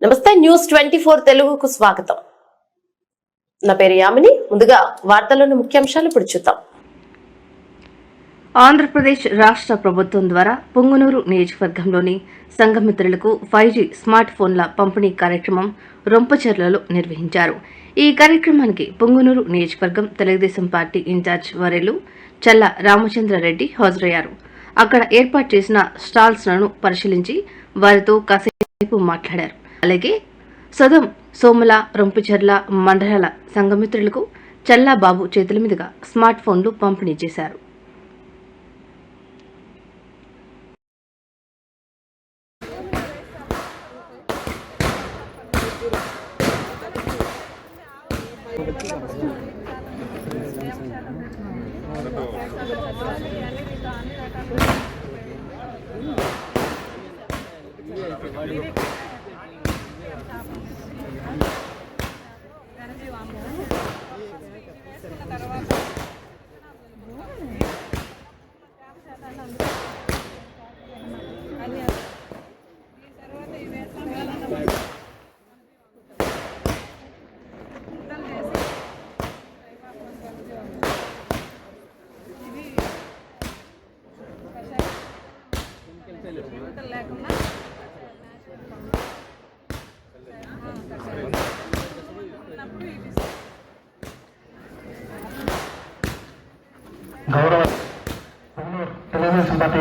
నమస్తే న్యూస్ 24 తెలుగుకు స్వాగతం. నా పేరు యామిని. ముందుగా వార్తల్లోని ముఖ్యాంశాలు ఇప్పుడు చూద్దాం. ఆంధ్రప్రదేశ్ రాష్ట్ర ప్రభుత్వం ద్వారా పుంగనూరు నియోజకవర్గంలోని సంఘమిత్రులకు 5G స్మార్ట్ ఫోన్ల పంపిణీ కార్యక్రమం రొంపచెర్లలో నిర్వహించారు. ఈ కార్యక్రమానికి పుంగనూరు నియోజకవర్గం తెలుగుదేశం పార్టీ ఇన్ఛార్జ్ వర్యులు చల్ల రామచంద్రారెడ్డి హాజరయ్యారు. అక్కడ ఏర్పాటు చేసిన స్టాల్స్లను పరిశీలించి వారితో కాసేపు మాట్లాడారు. అలాగే సొదం, సోమల, రొంపచెర్ల మండలాల సంఘమిత్రులకు చల్లాబాబు చేతుల మీదుగా స్మార్ట్ ఫోన్లు పంపిణీ చేశారు. గౌరవ తెలుగుదేశం పార్టీ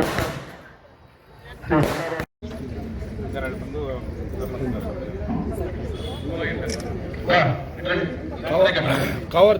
కవర్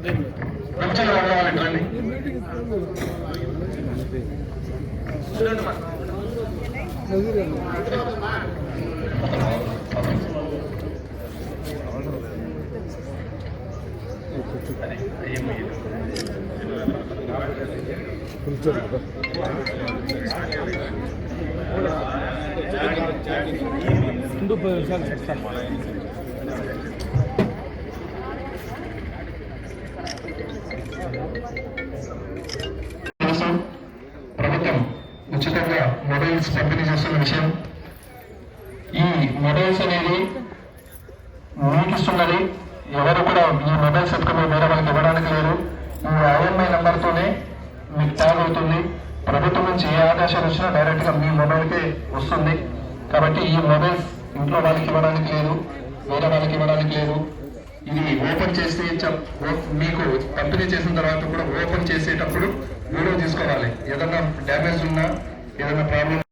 ప్రభుత్వం ఉచితంగా మొబైల్స్ పంపిణీ చేస్తున్న విషయం, ఈ మొబైల్స్ అనేది మీకు ఇస్తున్నది. ఎవరు కూడా ఈ మొబైల్స్ ఎత్తుకుని వేరే వాళ్ళకి ఇవ్వడానికి లేదు. ఈ IMI నెంబర్తోనే మీకు ట్యాగ్ అవుతుంది. ప్రభుత్వం నుంచి ఏ ఆదేశాలు వచ్చినా డైరెక్ట్గా మీ మొబైల్కే వస్తుంది. కాబట్టి ఈ మొబైల్స్ ఇంట్లో వాళ్ళకి ఇవ్వడానికి లేదు, వేరే వాళ్ళకి ఇవ్వడానికి లేదు. ఇది ఓపెన్ చేసి మీకు పంపిణీ చేసిన తర్వాత కూడా ఓపెన్ చేసేటప్పుడు వీడియో తీసుకోవాలి. ఏదైనా డ్యామేజ్ ఉన్నా, ఏదైనా ప్రాబ్లం